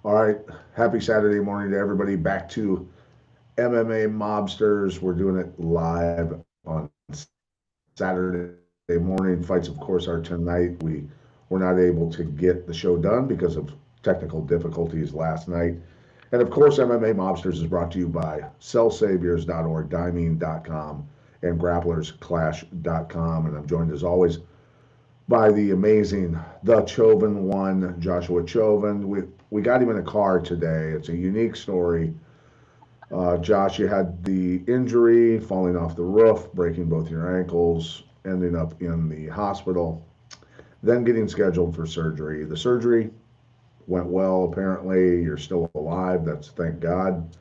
All right. Happy Saturday morning to everybody. Back to MMA Mobsters. We're doing it live on Saturday morning. Fights, of course, are tonight. We were not able to get the show done because of technical difficulties last night. And of course, MMA Mobsters is brought to you by cellsaviors.org, dimene.com, and grapplersclash.com. And I'm joined as always by the amazing, the Choven one, Joshua Choven. We got him in a car today. It's a unique story. Josh, you had the injury, falling off the roof, breaking both your ankles, ending up in the hospital, then getting scheduled for surgery. The surgery went well, apparently. You're still alive. That's thank God.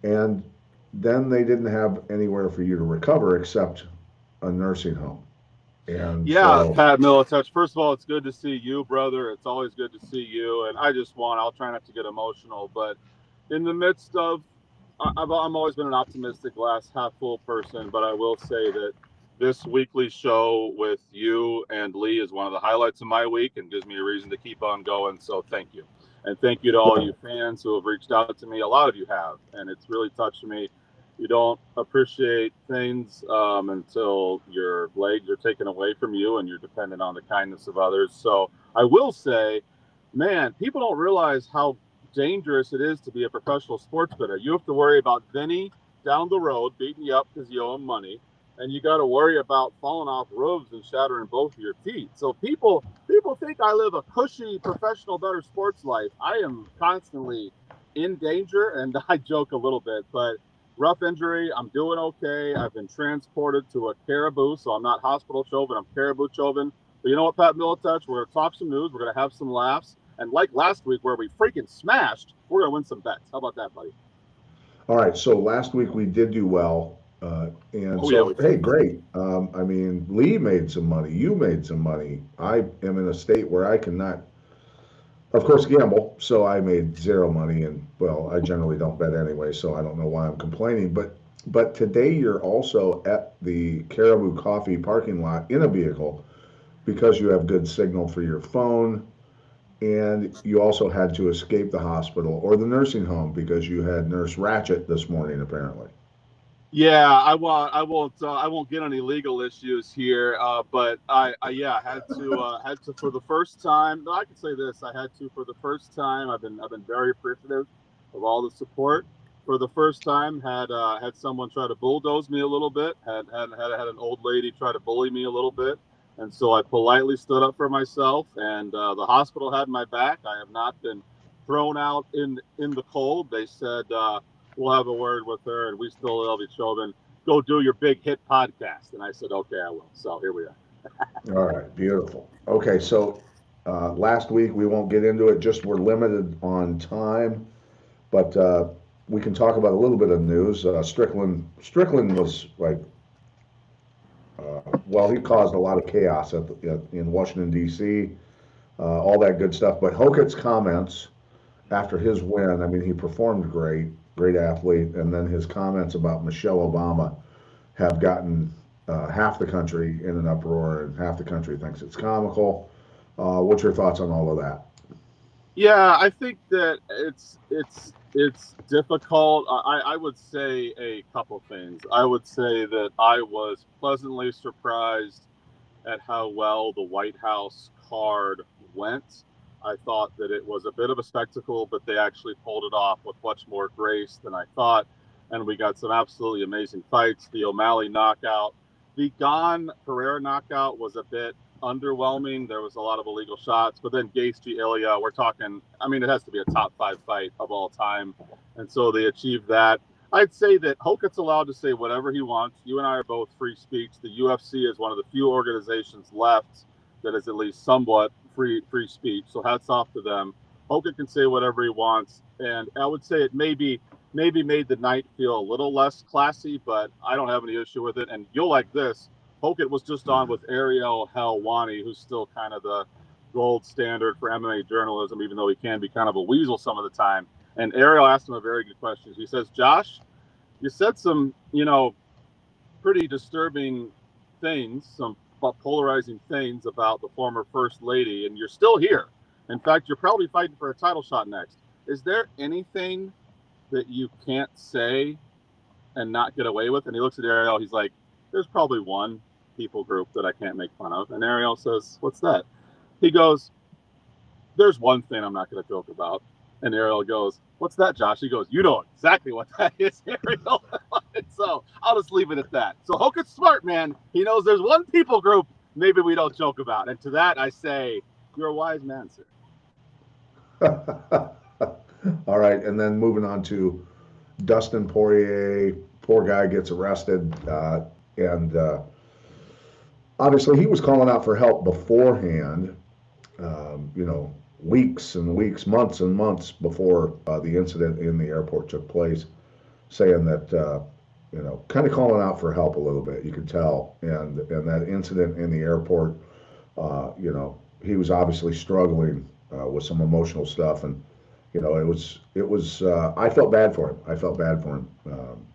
And then they didn't have anywhere for you to recover except a nursing home. And Yeah, so, Pat Militech. First of all, it's good to see you, brother. It's always good to see you. And I'll try not to get emotional, but in the midst of, I'm always been an optimistic glass half full person, but I will say that this weekly show with you and Lee is one of the highlights of my week and gives me a reason to keep on going. So thank you. And thank you to all you fans who have reached out to me. A lot of you have, and it's really touched me. You don't appreciate things until your legs are taken away from you and you're dependent on the kindness of others. So I will say, man, people don't realize how dangerous it is to be a professional sports bettor. You have to worry about Vinny down the road beating you up because you owe him money, and you got to worry about falling off roofs and shattering both of your feet. So people think I live a cushy professional better sports life. I am constantly in danger, and I joke a little bit, but rough injury. I'm doing okay. I've been transported to a caribou, so I'm not hospital Chauvin. I'm caribou Chauvin. But you know what, Pat Militech? We're going to talk some news. We're going to have some laughs. And like last week where we freaking smashed, we're going to win some bets. How about that, buddy? all right. So last week we did do well. And Oh, yeah, so, we did. hey, great. I mean, Lee made some money. You made some money. I am in a state where I cannot, of course, gamble. So I made zero money. And, well, I generally don't bet anyway. So I don't know why I'm complaining. But today you're also at the Caribou Coffee parking lot in a vehicle because you have good signal for your phone. And you also had to escape the hospital or the nursing home because you had Nurse Ratchet this morning, apparently. Yeah, I won't get any legal issues here. But yeah, had to for the first time. No, I can say this: I had to for the first time. I've been very appreciative of all the support. For the first time, had someone try to bulldoze me a little bit. Had an old lady try to bully me a little bit, and so I politely stood up for myself. And the hospital had my back. I have not been thrown out in the cold. They said. We'll have a word with her, and we still love each other. And go do your big hit podcast. And I said, okay, I will. So here we are. All right, beautiful. Okay, so last week we won't get into it, just we're limited on time, but we can talk about a little bit of news. Strickland was like, well, he caused a lot of chaos in Washington, D.C., all that good stuff. But Hokett's comments after his win, I mean, he performed great, great athlete, and then his comments about Michelle Obama have gotten half the country in an uproar, and half the country thinks it's comical. What's your thoughts on all of that? Yeah, I think that it's difficult. I would say a couple things. I would say that I was pleasantly surprised at how well the White House card went. I thought that it was a bit of a spectacle, but they actually pulled it off with much more grace than I thought. And we got some absolutely amazing fights. The O'Malley knockout, the Gon Pereira knockout was a bit underwhelming. There was a lot of illegal shots, but then Gaethje Ilya, we're talking. I mean, it has to be a top five fight of all time, and so they achieved that. I'd say that Hokett's allowed to say whatever he wants. You and I are both free speech. The UFC is one of the few organizations left that is at least somewhat free speech. So hats off to them. Hokett can say whatever he wants, and I would say it maybe made the night feel a little less classy, but I don't have any issue with it. And you'll like this. Hockett was just on with Ariel Helwani, who's still kind of the gold standard for MMA journalism, even though he can be kind of a weasel some of the time. And Ariel asked him a very good question. He says, Josh, you said some, pretty disturbing things, some polarizing things about the former first lady, and you're still here. In fact, you're probably fighting for a title shot next. is there anything that you can't say and not get away with? And he looks at Ariel. He's like, there's probably one people group that I can't make fun of. And Ariel says, what's that? He goes, there's one thing I'm not going to joke about. And Ariel goes, what's that, Josh? He goes, you know exactly what that is, Ariel. So I'll just leave it at that. So Hulk is smart, man. He knows there's one people group maybe we don't joke about. And to that, I say, you're a wise man, sir. All right, and then moving on to Dustin Poirier. Poor guy gets arrested, and obviously he was calling out for help beforehand. You know, weeks and weeks, months and months before the incident in the airport took place, saying that you know, kind of calling out for help a little bit. You could tell, and that incident in the airport, you know, he was obviously struggling with some emotional stuff, and you know, it was. I felt bad for him. I felt bad for him.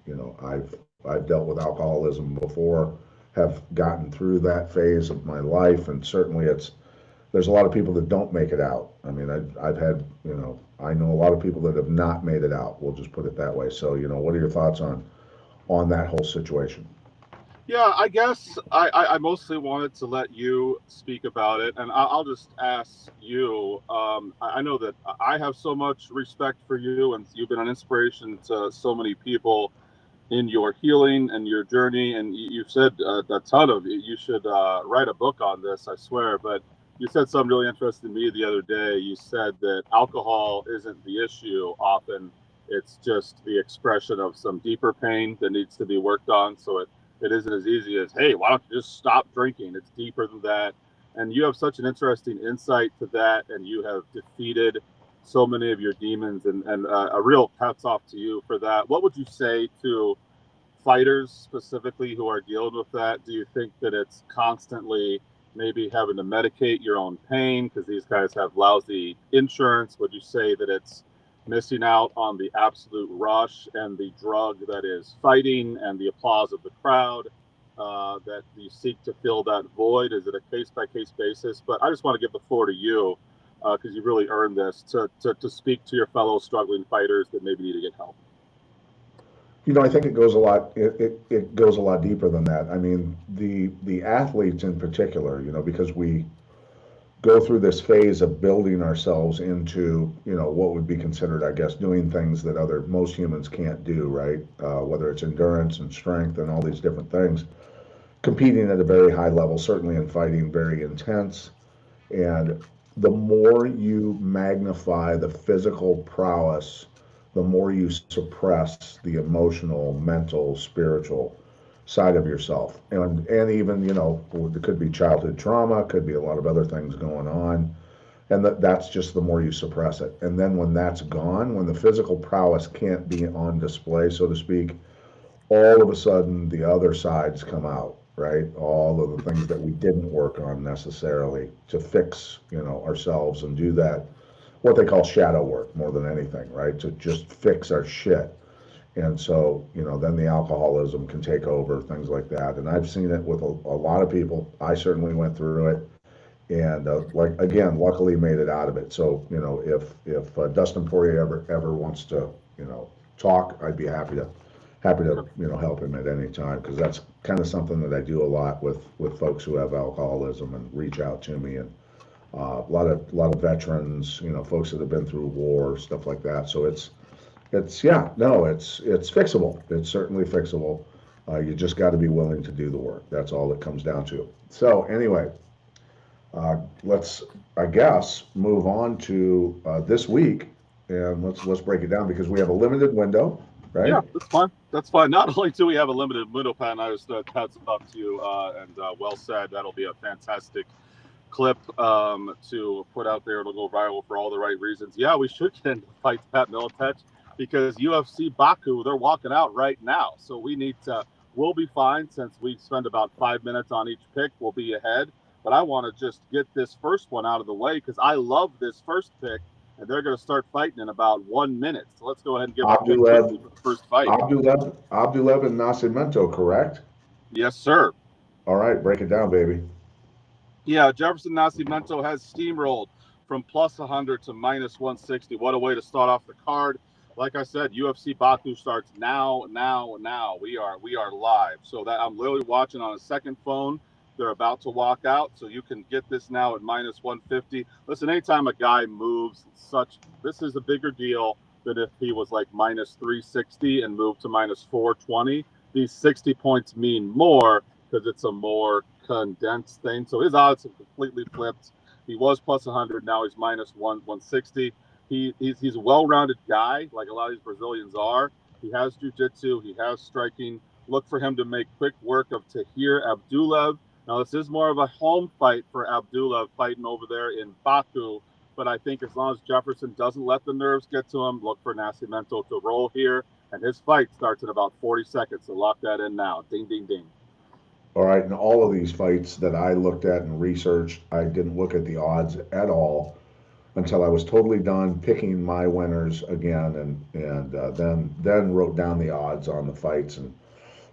You know, I've dealt with alcoholism before, have gotten through that phase of my life, and certainly there's a lot of people that don't make it out. I mean, I've had, you know, I know a lot of people that have not made it out. We'll just put it that way. So, you know, what are your thoughts on that whole situation? Yeah, I guess I mostly wanted to let you speak about it, and I'll just ask you. I know that I have so much respect for you, and you've been an inspiration to so many people in your healing and your journey. And you've said a ton of you should write a book on this, I swear. But you said something really interesting to me the other day. You said that alcohol isn't the issue often. It's just the expression of some deeper pain that needs to be worked on. So it isn't as easy as, hey, why don't you just stop drinking? It's deeper than that. And you have such an interesting insight to that, and you have defeated so many of your demons, and a real hats off to you for that. What would you say to fighters specifically who are dealing with that? Do you think that it's constantly maybe having to medicate your own pain because these guys have lousy insurance? Would you say that it's missing out on the absolute rush and the drug that is fighting and the applause of the crowd, that you seek to fill that void? Is it a case-by-case basis? But I just want to give the floor to you, because you really earned this, to speak to your fellow struggling fighters that maybe need to get help. You know, I think it goes a lot. It goes a lot deeper than that. I mean, the athletes in particular, you know, because we go through this phase of building ourselves into, you know, what would be considered, I guess, doing things that most humans can't do, right? Whether it's endurance and strength and all these different things, competing at a very high level, certainly in fighting, very intense. And the more you magnify the physical prowess, the more you suppress the emotional, mental, spiritual side of yourself. And even, you know, it could be childhood trauma, could be a lot of other things going on. And that's just the more you suppress it. And then when that's gone, when the physical prowess can't be on display, so to speak, all of a sudden the other sides come out, right? All of the things that we didn't work on necessarily to fix, you know, ourselves and do that, what they call shadow work more than anything, right? To just fix our shit. And so, you know, then the alcoholism can take over, things like that. And I've seen it with a lot of people. I certainly went through it, and like again, luckily made it out of it. So, you know, if Dustin Poirier ever wants to, you know, talk, I'd be happy to you know help him at any time, because that's kind of something that I do a lot with folks who have alcoholism and reach out to me, and a lot of veterans, you know, folks that have been through war, stuff like that. So it's yeah, no, it's fixable. It's certainly fixable. You just got to be willing to do the work. That's all it comes down to. So anyway, let's, I guess, move on to this week, and let's break it down because we have a limited window, right? Yeah, that's fine. That's fine. Not only do we have a limited window, Pat, and I just hats off to you, and well said. That'll be a fantastic clip to put out there. It'll go viral for all the right reasons. Yeah, we should get into the fight, Pat Miletich, because UFC Baku, they're walking out right now. So we need to, we'll be fine since we spend about 5 minutes on each pick. We'll be ahead. But I want to just get this first one out of the way because I love this first pick, and they're going to start fighting in about 1 minute. So let's go ahead and give our pick quickly for the first fight. Abdulev and Nascimento, correct? Yes, sir. All right, break it down, baby. Yeah, Jefferson Nascimento has steamrolled from plus 100 to minus 160. What a way to start off the card. Like I said, UFC Baku starts now. We are live. So that I'm literally watching on a second phone. They're about to walk out, so you can get this now at minus 150. Listen, anytime a guy moves this is a bigger deal than if he was like minus 360 and moved to minus 420. These 60 points mean more because it's a more condensed thing. So his odds have completely flipped. He was plus 100. Now he's minus 160. He's a well-rounded guy, like a lot of these Brazilians are. He has jiu-jitsu. He has striking. Look for him to make quick work of Tahir Abdullaev. Now, this is more of a home fight for Abdullaev fighting over there in Baku. But I think as long as Jefferson doesn't let the nerves get to him, look for Nascimento to roll here. And his fight starts in about 40 seconds. So lock that in now. Ding, ding, ding. All right, and all of these fights that I looked at and researched, I didn't look at the odds at all until I was totally done picking my winners again, and then wrote down the odds on the fights. And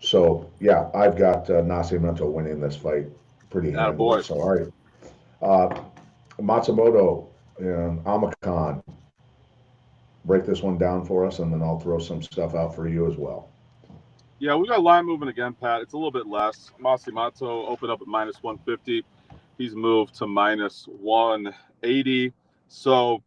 so, yeah, I've got Nascimento winning this fight pretty handily. Attaboy. So, all right, uh, Matsumoto and Amakan, break this one down for us, and then I'll throw some stuff out for you as well. Yeah, we got line movement again, Pat. It's a little bit less. Masimato opened up at minus 150. He's moved to minus 180. So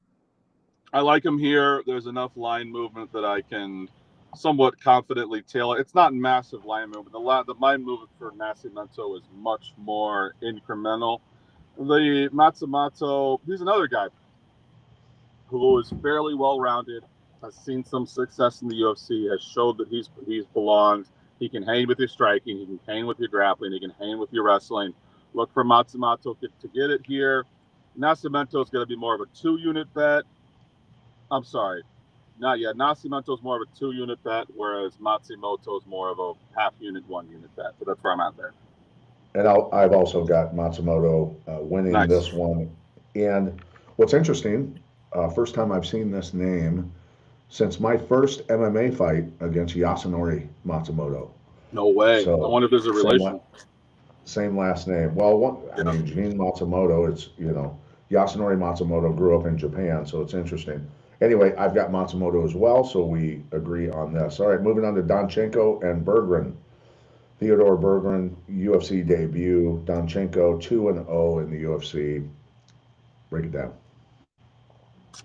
I like him here. There's enough line movement that I can somewhat confidently tailor. It's not massive line movement. The line movement for Nascimento is much more incremental. The Matsumoto, he's another guy who is fairly well-rounded, has seen some success in the UFC, has showed that he's belonged. He can hang with your striking, he can hang with your grappling, he can hang with your wrestling. Look for Matsumoto to get it here. Nascimento is going to be more of a 2-unit bet. I'm sorry, not yet. Nascimento is more of a 2-unit bet, whereas Matsumoto is more of a half-unit, 1-unit bet. But that's where I'm at there. And I've also got Matsumoto winning Nice. this one. And what's interesting, first time I've seen this name since my first MMA fight against Yasunori Matsumoto. No way. I So wonder if there's a same relation. same last name. Well, I Yeah. mean, Gene Matsumoto. It's Yasunori Matsumoto grew up in Japan, so it's interesting. Anyway, I've got Matsumoto as well, so we agree on this. All right, moving on to Donchenko and Berggren. Theodore Berggren, UFC debut. Donchenko 2-0 in the UFC. Break it down.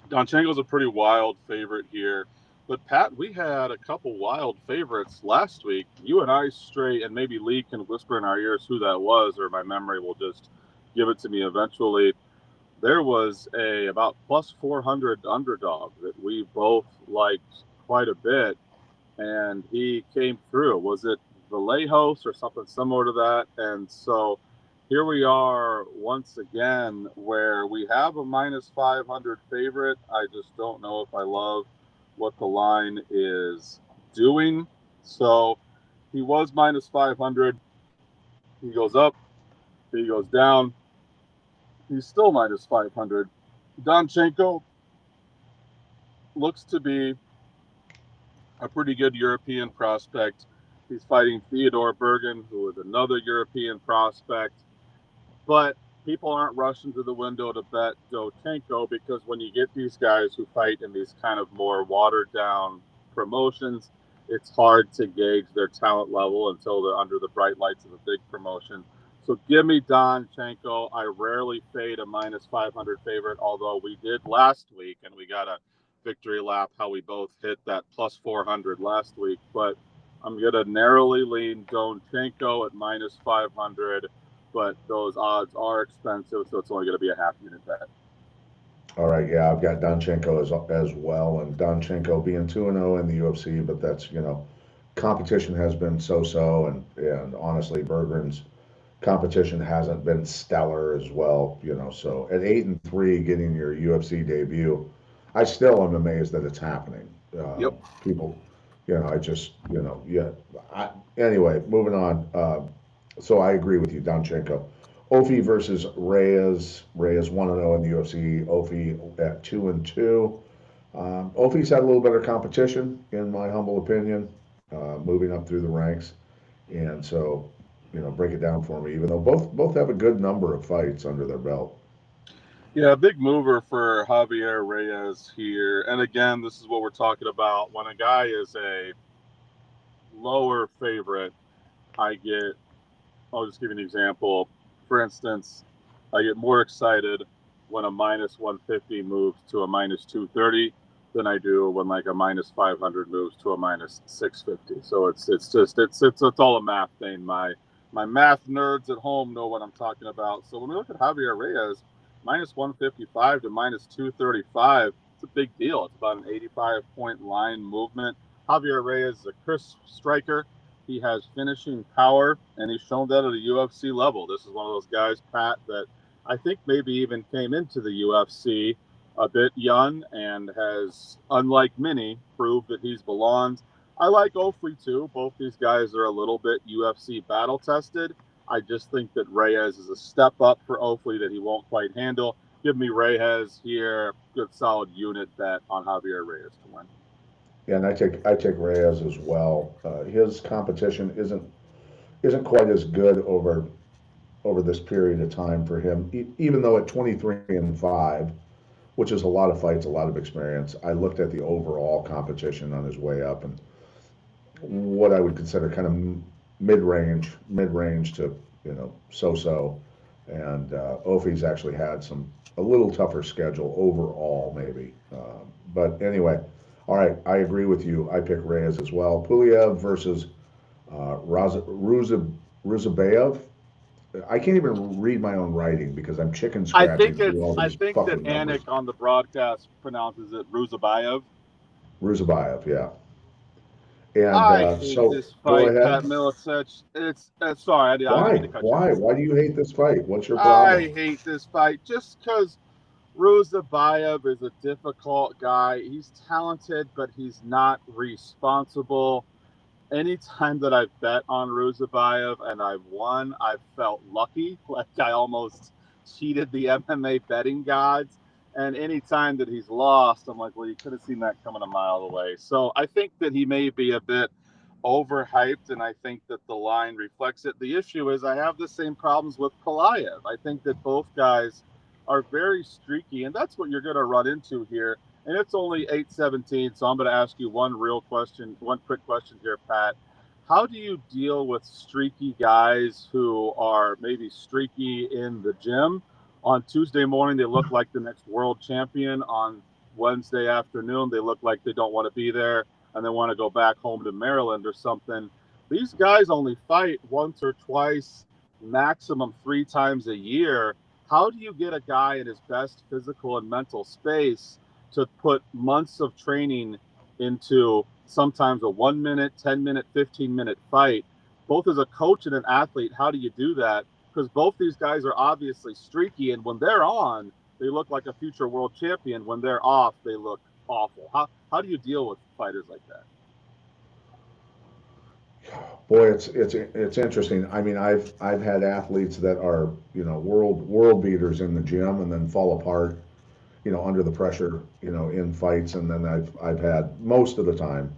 Donchenko's a pretty wild favorite here. But, Pat, we had a couple wild favorites last week. You and I straight, and maybe Lee can whisper in our ears who that was, or my memory will just give it to me eventually. There was a about plus 400 underdog that we both liked quite a bit, and he came through. Was it Vallejos or something similar to that? And so here we are once again where we have a minus 500 favorite. I just don't know if I love what the line is doing. So he was minus 500. He goes up, he goes down. He's still minus 500. Donchenko looks to be a pretty good European prospect. He's fighting Theodore Bergen, who is another European prospect. But people aren't rushing to the window to bet Donchenko because when you get these guys who fight in these kind of more watered down promotions, it's hard to gauge their talent level until they're under the bright lights of a big promotion. So give me Donchenko. I rarely fade a minus 500 favorite, although we did last week, and we got a victory lap how we both hit that plus 400 last week. But I'm going to narrowly lean Donchenko at minus 500, but those odds are expensive, so it's only going to be a half-unit bet. All right, yeah, I've got Donchenko as well, and Donchenko being 2-0 in the UFC, but that's competition has been so-so, and honestly, Berggren's competition hasn't been stellar as well, So at 8-3, getting your UFC debut, I still am amazed that it's happening. Yep. People, I just, yeah. Anyway, moving on. So I agree with you, Donchenko. Ofi versus Reyes. Reyes 1-0 in the UFC. Ofi at 2-2. Ofi's had a little better competition, in my humble opinion, moving up through the ranks, and so break it down for me. Even though both have a good number of fights under their belt. Yeah, big mover for Javier Reyes here. And again, this is what we're talking about. When a guy is a lower favorite, I get, I'll just give you an example. For instance, I get more excited when a minus 150 moves to a minus 230 than I do when like a minus 500 moves to a minus 650. So it's all a math thing. My math nerds at home know what I'm talking about. So when we look at Javier Reyes, minus 155 to minus 235, it's a big deal. It's about an 85 point line movement. Javier Reyes is a crisp striker. He has finishing power, and he's shown that at a UFC level. This is one of those guys, Pat, that I think maybe even came into the UFC a bit young and has, unlike many, proved that he's belonged. I like Ofli too. Both these guys are a little bit UFC battle tested. I just think that Reyes is a step up for Ofli that he won't quite handle. Give me Reyes here. Good solid unit bet on Javier Reyes to win. Yeah, and I take Reyes as well. His competition isn't quite as good over this period of time for him. Even though at 23-5, which is a lot of fights, a lot of experience, I looked at the overall competition on his way up and what I would consider kind of mid range to so-so. And Ofi's actually had a little tougher schedule overall, maybe. But anyway, all right, I agree with you. I pick Reyes as well. Puliev versus Ruzabayev. I can't even read my own writing because I'm chicken scratching through all I these think that fucking Anik numbers. on the broadcast pronounces it Ruzabayev. Ruzabayev, yeah. And I hate so this go fight, Pat ahead. Milicic. It's sorry, I didn't Why? mean to cut you Why? off. Why do you hate this fight? What's your problem? I hate this fight just because Ruzabayev is a difficult guy. He's talented, but he's not responsible. Anytime that I've bet on Ruzabayev and I've won, I've felt lucky, like I almost cheated the MMA betting gods. And anytime that he's lost, I'm like, well, you could have seen that coming a mile away. So I think that he may be a bit overhyped, and I think that the line reflects it. The issue is I have the same problems with Pelayev. I think that both guys are very streaky, and that's what you're going to run into here. And it's only 8:17, so I'm going to ask you one quick question here, Pat. How do you deal with streaky guys who are maybe streaky in the gym? On Tuesday morning, they look like the next world champion. On Wednesday afternoon, they look like they don't want to be there and they want to go back home to Maryland or something. These guys only fight once or twice, maximum 3 times a year. How do you get a guy in his best physical and mental space to put months of training into sometimes a 1 minute, 10 minute, 15-minute fight? Both as a coach and an athlete, how do you do that? Because both these guys are obviously streaky, and when they're on, they look like a future world champion. When they're off, they look awful. How do you deal with fighters like that? Boy, it's interesting. I mean, I've had athletes that are world beaters in the gym and then fall apart under the pressure in fights, and then I've had most of the time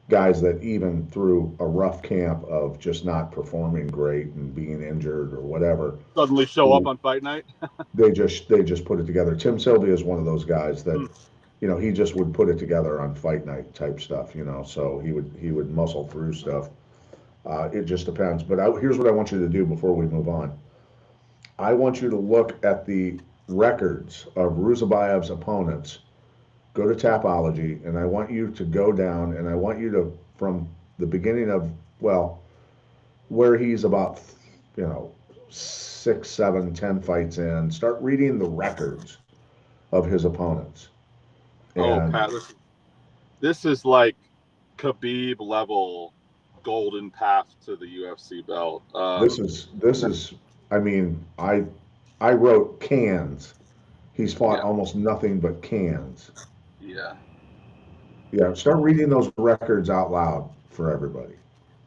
guys that even through a rough camp of just not performing great and being injured or whatever, Suddenly show up who on fight night? they just put it together. Tim Sylvia is one of those guys that Hmm. he just would put it together on fight night type stuff. So he would muscle through stuff. It just depends. But here's what I want you to do before we move on. I want you to look at the records of Ruzabayev's opponents. Go to Tapology, and I want you to go down, and I want you to, from the beginning of, well, where he's about, you know, 6, 7, 10 fights in, start reading the records of his opponents. Oh, And Pat, this is like Khabib level golden path to the UFC belt. this is, I mean, I wrote cans. He's fought Yeah, almost nothing but cans. yeah, Yeah, start reading those records out loud for everybody.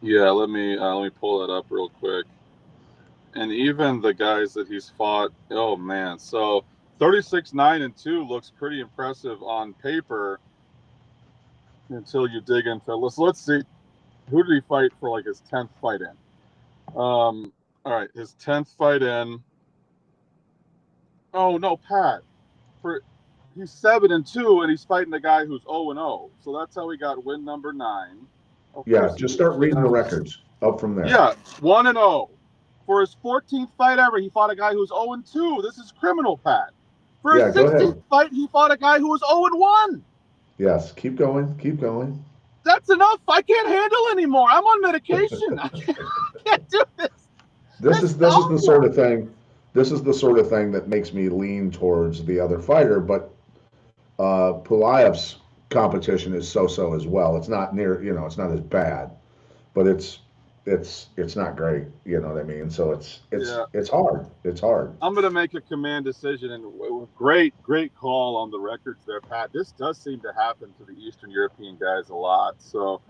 yeah. Let me pull that up real quick. And even the guys that he's fought, oh man. So 36-9-2 looks pretty impressive on paper until you dig into. Let's see. Who did he fight for like his 10th fight in? All right, his 10th fight in. Oh no, Pat. he's 7-2, and he's fighting a guy who's 0-0. So that's how he got win number 9. Yeah, just start reading the records up from there. Yeah, 1-0. For his 14th fight ever, he fought a guy who's 0-2. This is criminal, Pat. For his 16th fight, he fought a guy who was 0-1. Yes, keep going, keep going. That's enough. I can't handle anymore. I'm on medication. I can't do this. This is the sort of thing. This is the sort of thing that makes me lean towards the other fighter. But Pulaev's competition is so-so as well. It's not near, it's not as bad, but it's not great. You know what I mean? So it's hard. It's hard. I'm going to make a command decision, and great call on the records there, Pat. This does seem to happen to the Eastern European guys a lot. So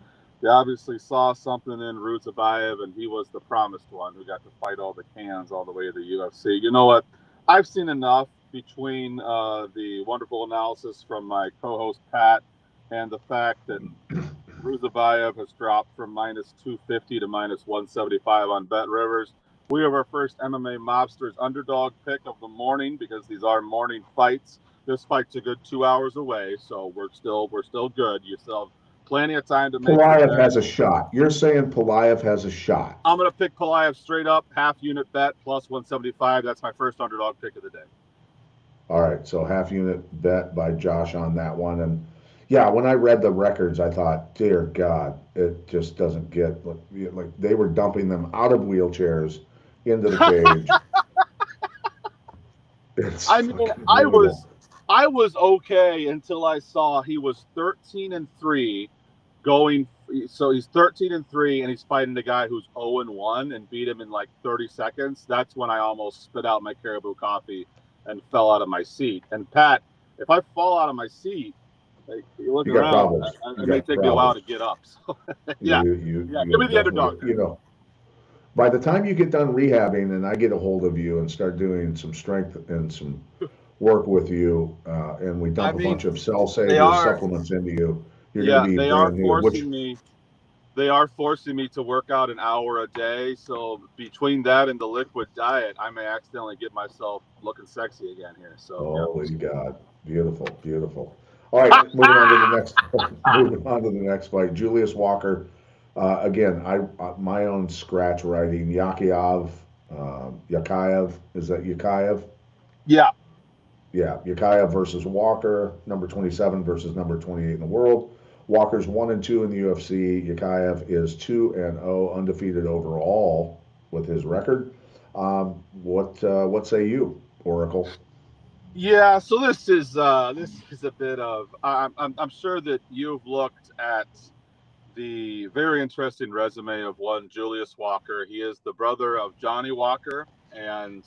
they obviously saw something in Fiziev, and he was the promised one who got to fight all the cans all the way to the UFC. You know what? I've seen enough between the wonderful analysis from my co-host Pat and the fact that Fiziev has dropped from -250 to -175 on Bet Rivers. We have our first MMA Mobsters underdog pick of the morning because these are morning fights. This fight's a good 2 hours away, so we're still good. You still have plenty of time to make. Pulaev has a shot. You're saying Pulaev has a shot. I'm going to pick Pulaev straight up, half unit bet, plus 175. That's my first underdog pick of the day. All right, so half unit bet by Josh on that one. And yeah, when I read the records, I thought, dear God, it just doesn't get like they were dumping them out of wheelchairs into the cage. I mean, I was okay until I saw he was 13-3 going. So he's 13-3 and he's fighting a guy who's 0-1 and beat him in like 30 seconds. That's when I almost spit out my Caribou coffee and fell out of my seat. And Pat, if I fall out of my seat, you look around, it may take me a while to get up. So, yeah, give me the underdog. By the time you get done rehabbing and I get a hold of you and start doing some strength and some work with you, and we dump a bunch of cell saver supplements into you, you're going to be brand new. They are forcing me to work out an hour a day. So between that and the liquid diet, I may accidentally get myself looking sexy again here. So holy God, beautiful, beautiful. All right, moving on to the next fight. Julius Walker. Again, my own scratch writing. Yakayev. Is that Yakayev? Yeah. Yeah, Yakayev versus Walker, number 27 versus number 28 in the world. Walker's 1-2 in the UFC. Yakayev is 2-0, undefeated overall with his record. What say you, Oracle? Yeah, so this is a bit of. I'm sure that you've looked at the very interesting resume of one Julius Walker. He is the brother of Johnny Walker, and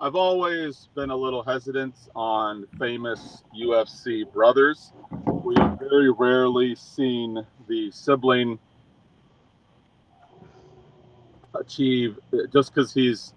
I've always been a little hesitant on famous UFC brothers. We have very rarely seen the sibling achieve, just because he's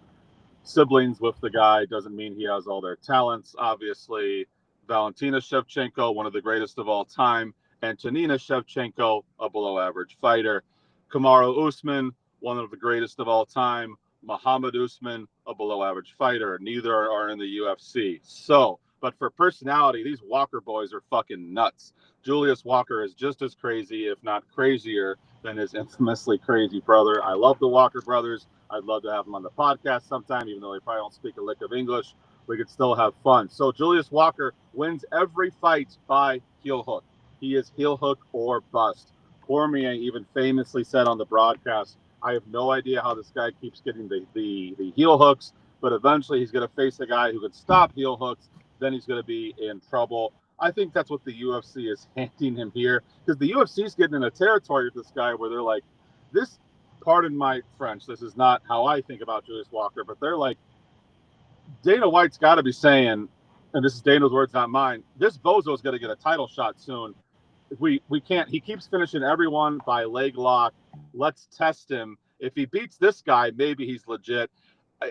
siblings with the guy doesn't mean he has all their talents. Obviously, Valentina Shevchenko, one of the greatest of all time, and Tanina Shevchenko, a below-average fighter. Kamaru Usman, one of the greatest of all time. Muhammad Usman, a below-average fighter. Neither are in the UFC. So, but for personality, these Walker boys are fucking nuts. Julius Walker is just as crazy, if not crazier, than his infamously crazy brother. I love the Walker brothers. I'd love to have them on the podcast sometime, even though they probably don't speak a lick of English. We could still have fun. So Julius Walker wins every fight by heel hook. He is heel hook or bust. Cormier even famously said on the broadcast, I have no idea how this guy keeps getting the heel hooks, but eventually he's going to face a guy who can stop heel hooks. Then he's going to be in trouble. I think that's what the UFC is handing him here, because the UFC is getting in a territory with this guy where they're like, this, pardon my French, this is not how I think about Julius Walker, but they're like, Dana White's got to be saying, and this is Dana's words, not mine, this bozo's going to get a title shot soon. We can't, he keeps finishing everyone by leg lock. Let's test him. If he beats this guy, maybe he's legit.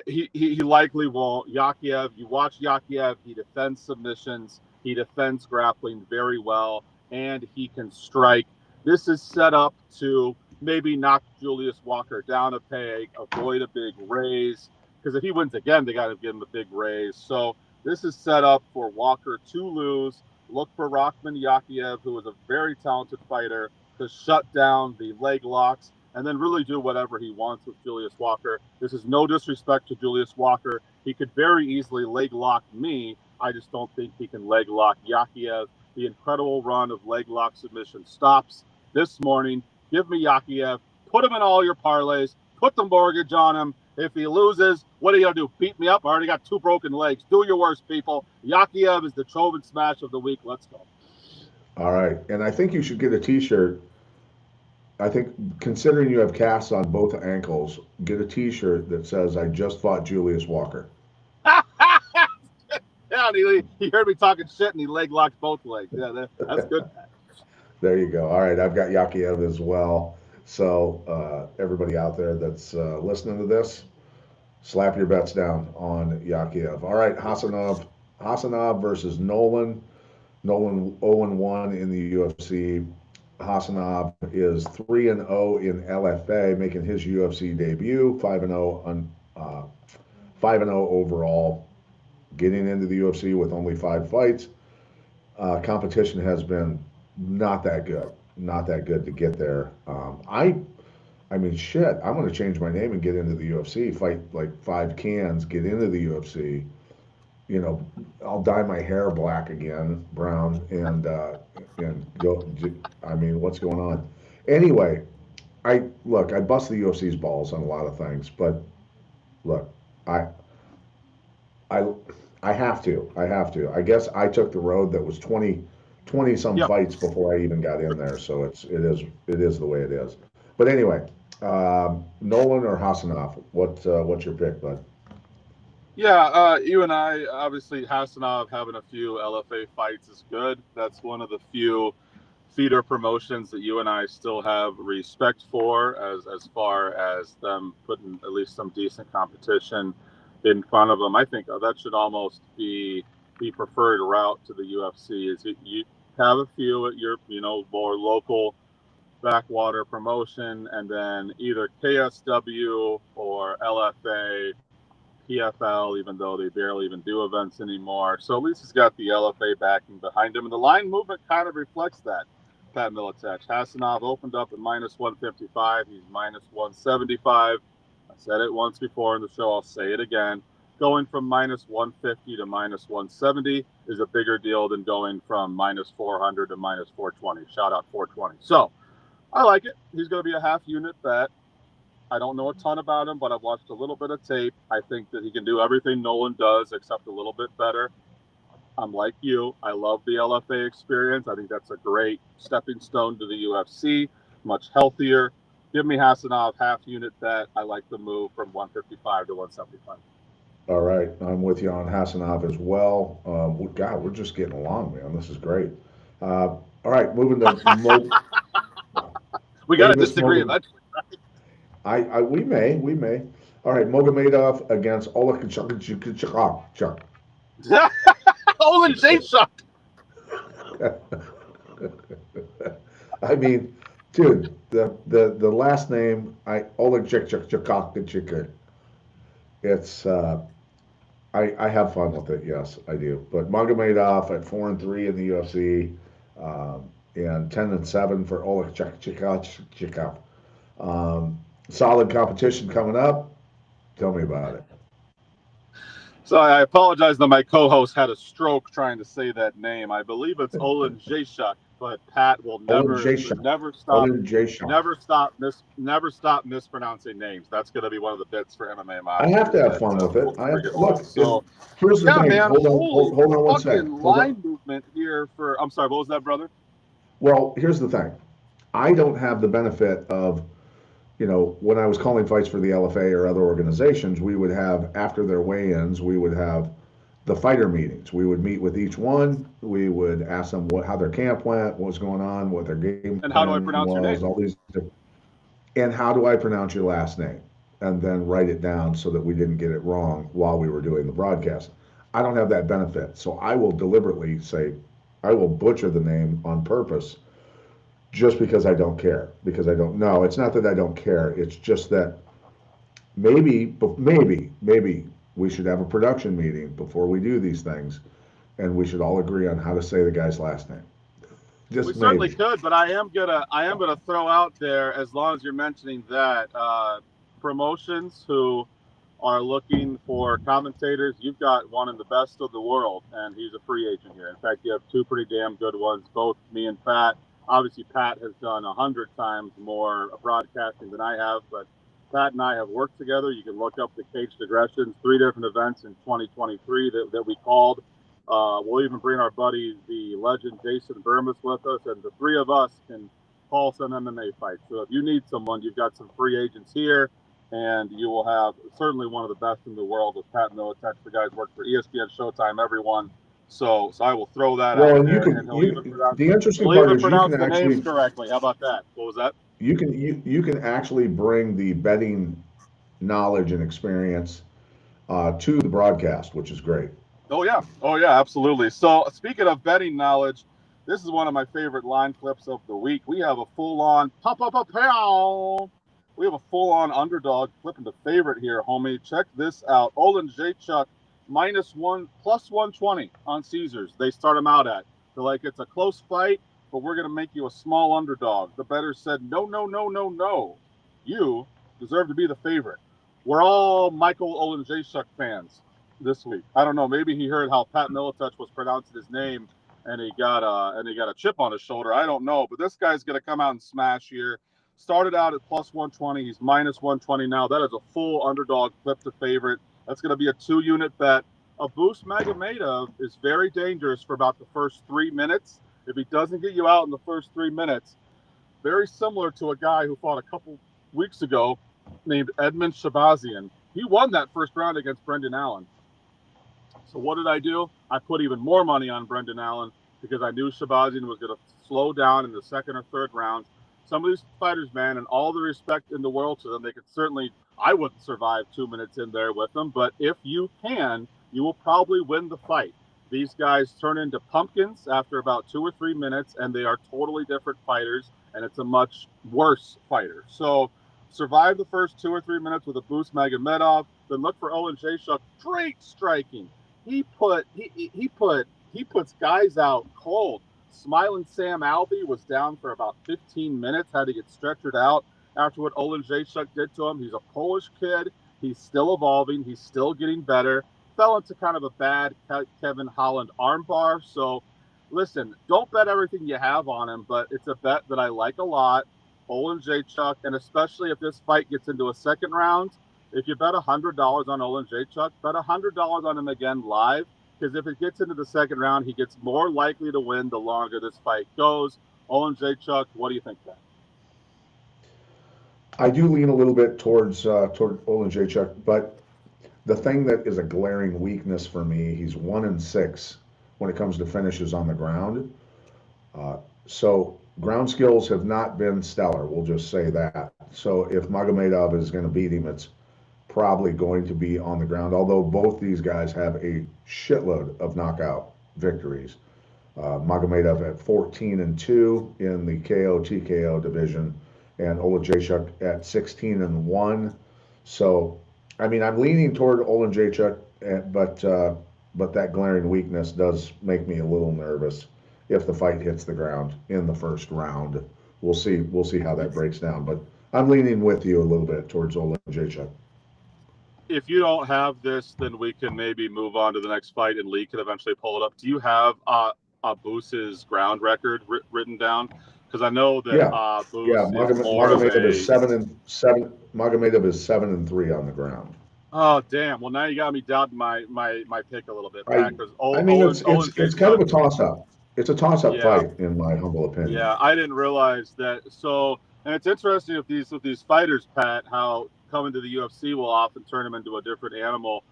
He likely won't. Yakayev, you watch Yakayev, he defends submissions, he defends grappling very well, and he can strike. This is set up to maybe knock Julius Walker down a peg, avoid a big raise, because if he wins again, they got to give him a big raise. So This is set up for Walker to lose. Look for Rakhman Yakiev, who is a very talented fighter, to shut down the leg locks and then really do whatever he wants with Julius Walker. This is no disrespect to Julius Walker. He could very easily leg lock me. I just don't think he can leg lock Yakiev. The incredible run of leg lock submission stops this morning. Give me Yakiev. Put him in all your parlays. Put the mortgage on him. If he loses, what are you going to do? Beat me up? I already got 2 broken legs. Do your worst, people. Yakiev is the Chauvin smash of the week. Let's go. All right. And I think you should get a T-shirt. I think, considering you have casts on both ankles, get a T-shirt that says, "I just fought Julius Walker." Yeah, he heard me talking shit and he leg locked both legs. Yeah, that's good. There you go. All right. I've got Yakiev as well. So everybody out there that's listening to this, slap your bets down on Yakiev. All right. Hasanov versus Nolan. Nolan 0-1 in the UFC. Hasanov is 3-0 in LFA, making his UFC debut. 5-0 overall, getting into the UFC with only 5 fights. Competition has been not that good to get there. I mean, shit. I'm going to change my name and get into the UFC. Fight like 5 cans, get into the UFC. You know, I'll dye my hair black again, brown, and go. I mean, what's going on? Anyway, I bust the UFC's balls on a lot of things, but look, I I I have to. I guess I took the road that was 20 some Yep. fights before I even got in there, so it is the way it is. But anyway, Nolan or Hasanov, what's your pick, bud? Yeah, you and I, obviously, Hasanov having a few LFA fights is good. That's one of the few feeder promotions that you and I still have respect for, as far as them putting at least some decent competition in front of them. I think that should almost be the preferred route to the UFC. Is you have a few at your more local backwater promotion, and then either KSW or LFA, PFL, even though they barely even do events anymore. So at least he's got the LFA backing behind him. And the line movement kind of reflects that, Pat Militech. Hasanov opened up at minus 155. He's minus 175. I said it once before in the show. I'll say it again. Going from minus 150 to minus 170 is a bigger deal than going from minus 400 to minus 420. Shout out 420. So I like it. He's going to be a half unit bet. I don't know a ton about him, but I've watched a little bit of tape. I think that he can do everything Nolan does, except a little bit better. I'm like you. I love the LFA experience. I think that's a great stepping stone to the UFC. Much healthier. Give me Hasanov, half unit bet. I like the move from 155 to 175. All right, I'm with you on Hasanov as well. God, we're just getting along, man. This is great. All right, moving to We got to Davis disagree Mogan. eventually. We may. All right, Mogomedov against Oleg Chuck. Olin Jacek. I mean, dude, the last name, Oleg Chuck. It's I have fun with it. Yes, I do. But Magomedov at 4-3 in the UFC, and 10-7 for Oleg Chuck. Solid competition coming up. Tell me about it. So I apologize that my co-host had a stroke trying to say that name. I believe it's Olin Jacek, but Pat will never stop mispronouncing names. That's going to be one of the bits for MMA Mobsters. I have to have fun with it. So here's the thing. Man, hold on one second. Line movement here for. I'm sorry. What was that, brother? Well, here's the thing. I don't have the benefit of, when I was calling fights for the LFA or other organizations, we would have, after their weigh-ins, we would have the fighter meetings. We would meet with each one. We would ask them how their camp went, what was going on, what their game and how do I pronounce your name? All these, and how do I pronounce your last name? And then write it down so that we didn't get it wrong while we were doing the broadcast. I don't have that benefit, so I will deliberately say, I will butcher the name on purpose, just because I don't care. Because I don't know. It's not that I don't care. It's just that maybe we should have a production meeting before we do these things, and we should all agree on how to say the guy's last name. We Just certainly maybe. could, but I am gonna throw out there, as long as you're mentioning that, promotions who are looking for commentators. You've got one in the best of the world, and he's a free agent here. In fact, you have two pretty damn good ones. Both me and Pat. Obviously, Pat has done 100 times more broadcasting than I have, but Pat and I have worked together. You can look up the Caged Aggressions, 3 different events in 2023 that we called. We'll even bring our buddy, the legend Jason Burmis, with us, and the three of us can call some MMA fights. So if you need someone, you've got some free agents here, and you will have certainly one of the best in the world with Pat Militech. The guys work for ESPN, Showtime, everyone. So I will throw that Well, out and there, and the interesting he'll part even is you can pronounce the names actually correctly. How about that? What was that? you can actually bring the betting knowledge and experience to the broadcast, which is great. Oh yeah, absolutely. So speaking of betting knowledge, this is one of my favorite line clips of the week. We have a full-on pop up a pow. We have a full-on underdog flipping the favorite here, homie. Check this out. Olin Jachuk -1 +120 on Caesars. They start him out at. They're like, it's a close fight, but we're gonna make you a small underdog. The bettor said, no, no, no, no, no. You deserve to be the favorite. We're all Michael Olin Jachuk fans this week. I don't know. Maybe he heard how Pat Militech was pronouncing his name, and he got a chip on his shoulder. I don't know, but this guy's going to come out and smash here. Started out at +120. He's -120 now. That is a full underdog flip to favorite. That's going to be a 2-unit bet. Abus Magomedov is very dangerous for about the first 3 minutes. If he doesn't get you out in the first 3 minutes, very similar to a guy who fought a couple weeks ago named Edmund Shabazian. He won that first round against Brendan Allen. So what did I do? I put even more money on Brendan Allen because I knew Shabazian was going to slow down in the second or third round. Some of these fighters, man, and all the respect in the world to them, they could certainly, I wouldn't survive 2 minutes in there with them, but if you can, you will probably win the fight. These guys turn into pumpkins after about 2 or 3 minutes, and they are totally different fighters, and it's a much worse fighter. So survive the first 2 or 3 minutes with a boost Magomedov, then look for Olin Jachuk. Great striking. He puts guys out cold. Smiling Sam Alvey was down for about 15 minutes, had to get stretchered out after what Olin Jachuk did to him. He's a Polish kid. He's still evolving. He's still getting better. Fell into kind of a bad Kevin Holland armbar. So, listen, don't bet everything you have on him, but it's a bet that I like a lot. Olin Jachuk, and especially if this fight gets into a second round, if you bet $100 on Olin Jachuk, bet $100 on him again live, because if it gets into the second round, he gets more likely to win the longer this fight goes. Olin Jachuk, what do you think of that? I do lean a little bit toward Olin Jachuk, but the thing that is a glaring weakness for me, he's 1-6 when it comes to finishes on the ground. So ground skills have not been stellar. We'll just say that. So if Magomedov is going to beat him, it's probably going to be on the ground. Although both these guys have a shitload of knockout victories. Magomedov at 14-2 in the KO TKO division, and Olajaychuk at 16-1. So, I mean, I'm leaning toward Olajaychuk, but that glaring weakness does make me a little nervous if the fight hits the ground in the first round. We'll see. We'll see how that breaks down. But I'm leaning with you a little bit towards Olajaychuk. If you don't have this, then we can maybe move on to the next fight, and Lee can eventually pull it up. Do you have Abus's ground record written down? Because I know that Yeah, yeah. Abus is more of Magomedov is a. 7-7. Magomedov is 7-3 on the ground. Oh damn! Well, now you got me doubting my pick a little bit, I Pat. Because I mean Olin it's kind of Jachuk. a toss up. It's a toss up Yeah, fight in my humble opinion. yeah. I didn't realize that. So, and it's interesting with these fighters, Pat, how coming to the UFC will often turn them into a different animal.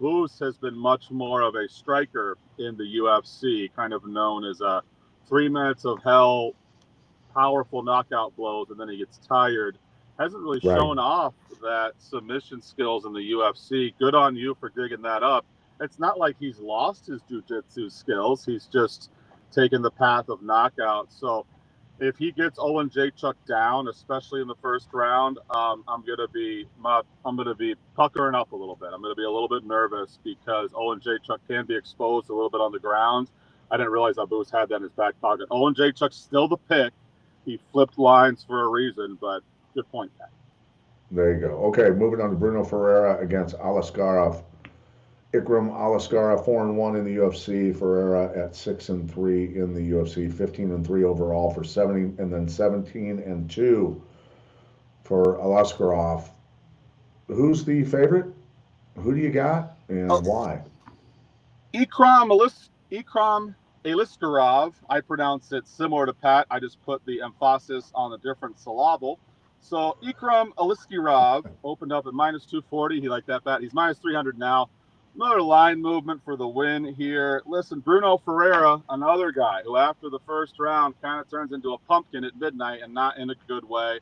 Booth has been much more of a striker in the UFC, kind of known as a 3 minutes of hell, powerful knockout blows, and then he gets tired. Hasn't really Right. shown off that submission skills in the UFC. Good on you for digging that up. It's not like he's lost his jiu-jitsu skills. He's just taken the path of knockout. So if he gets Owen Jacek down, especially in the first round, I'm gonna be puckering up a little bit. I'm gonna be a little bit nervous because Owen Jacek can be exposed a little bit on the ground. I didn't realize Abus had that in his back pocket. Owen Jacek's still the pick. He flipped lines for a reason, but good point, Pat. There you go. Okay, moving on to Bruno Ferreira against Alaskarov. Ikram Alaskarov 4-1 in the UFC. Ferreira at 6-3 in the UFC. 15-3 overall for 70, and then 17-2 for Alaskarov. Who's the favorite? Who do you got, and why? Ikram Aliskarov. I pronounce it similar to Pat. I just put the emphasis on a different syllable. So Ikram Aliskarov opened up at minus 240. He liked that bet. He's minus 300 now. Another line movement for the win here. Listen, Bruno Ferreira, another guy who after the first round kind of turns into a pumpkin at midnight, and not in a good way.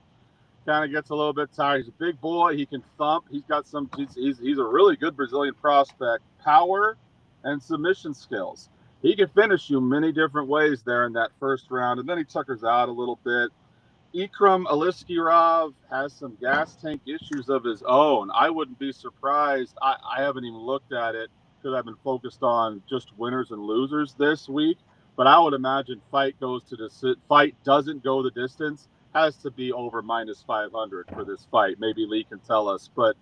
Kind of gets a little bit tired. He's a big boy. He can thump. He's got some. He's a really good Brazilian prospect. Power and submission skills. He can finish you many different ways there in that first round, and then he tuckers out a little bit. Ikram Aliskarov has some gas tank issues of his own. I wouldn't be surprised. I haven't even looked at it because I've been focused on just winners and losers this week. But I would imagine fight doesn't go the distance. Has to be over minus 500 for this fight. Maybe Lee can tell us. But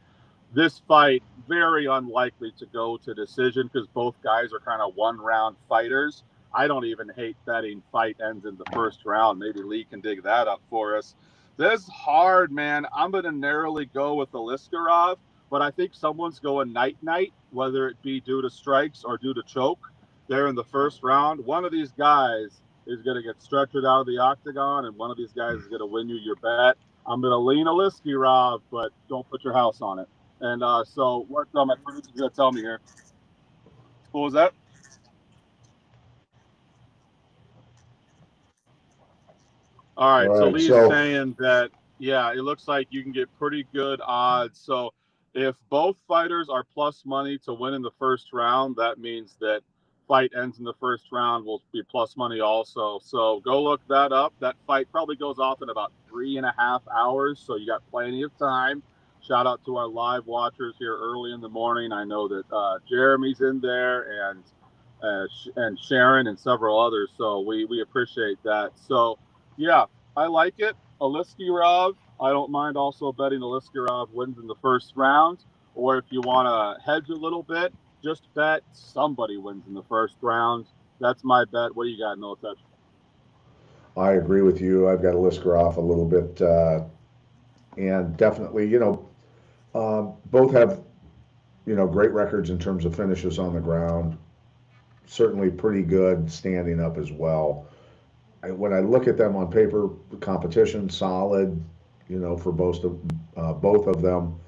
this fight, very unlikely to go to decision because both guys are kind of one-round fighters. I don't even hate betting fight ends in the first round. Maybe Lee can dig that up for us. This is hard, man. I'm going to narrowly go with Aliskarov, but I think someone's going night-night, whether it be due to strikes or due to choke. There in the first round, one of these guys is going to get stretchered out of the octagon, and one of these guys is going to win you your bet. I'm going to lean Aliskarov, but don't put your house on it. And so what my producer's going to tell me here. What was that? All All right. So right, Lee's so saying that, yeah, it looks like you can get pretty good odds. So if both fighters are plus money to win in the first round, that means that fight ends in the first round will be plus money also. So go look that up. That fight probably goes off in about 3.5 hours. So you got plenty of time. Shout out to our live watchers here early in the morning. I know that Jeremy's in there and Sharon and several others. So we appreciate that. So yeah, I like it. Aliskarov, I don't mind also betting Aliskarov wins in the first round. Or if you want to hedge a little bit, just bet somebody wins in the first round. That's my bet. What do you got, No Touch? I agree with you. I've got to list her off a little bit, and definitely, both have great records in terms of finishes on the ground. Certainly pretty good standing up as well. When I look at them on paper, the competition solid, for both of them.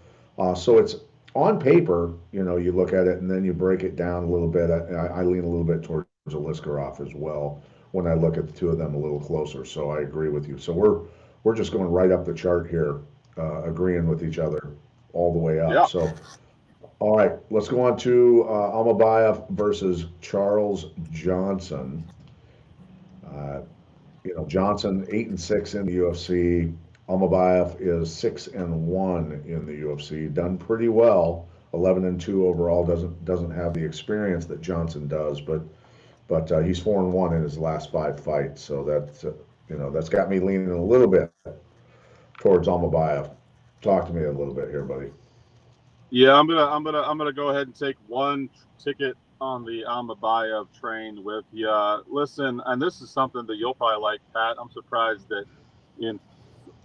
So it's on paper, you look at it and then you break it down a little bit. I lean a little bit towards Aliskarov as well when I look at the two of them a little closer. So I agree with you. So we're just going right up the chart here, agreeing with each other all the way up. Yeah. So all right, let's go on to Almabayev versus Charles Johnson. Uh, Johnson 8-6 in the UFC. Almabayev is 6-1 in the UFC. Done pretty well. 11-2 overall. Doesn't have the experience that Johnson does, but he's 4-1 in his last 5 fights. So that's got me leaning a little bit towards Almabayev. Talk to me a little bit here, buddy. Yeah, I'm gonna go ahead and take one ticket on the Almabayev train with you. Listen, and this is something that you'll probably like, Pat. I'm surprised that in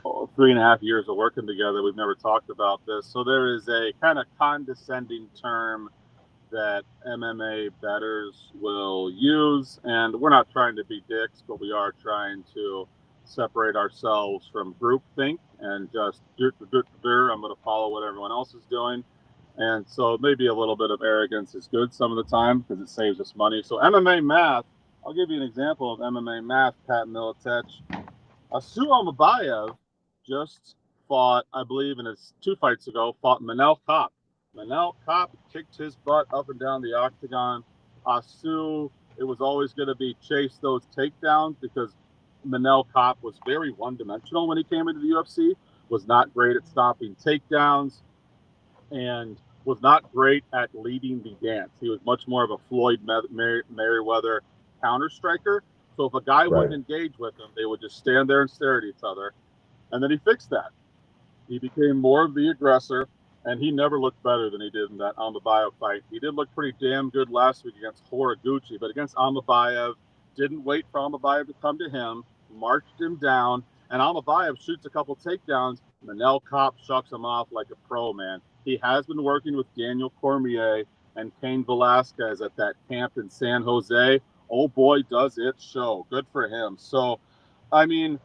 3.5 years of working together, we've never talked about this. So there is a kind of condescending term that MMA bettors will use, and we're not trying to be dicks, but we are trying to separate ourselves from groupthink and just I'm going to follow what everyone else is doing. And so maybe a little bit of arrogance is good some of the time because it saves us money. So MMA math, I'll give you an example of MMA math, Pat Militech. Asu Almabayev just fought, I believe, in his 2 fights ago, fought Manel Kopp. Manel Kopp kicked his butt up and down the octagon. Asu, it was always going to be chase those takedowns because Manel Kopp was very one-dimensional when he came into the UFC, was not great at stopping takedowns, and was not great at leading the dance. He was much more of a Floyd Mayweather counter striker. So if a guy Right. wouldn't engage with him, they would just stand there and stare at each other. And then he fixed that. He became more of the aggressor, and he never looked better than he did in that Amabayev fight. He did look pretty damn good last week against Horiguchi, but against Amabayev, didn't wait for Amabayev to come to him, marched him down, and Amabayev shoots a couple takedowns. Manel Kopp shucks him off like a pro, man. He has been working with Daniel Cormier and Cain Velasquez at that camp in San Jose. Oh boy, does it show. Good for him. So, I mean,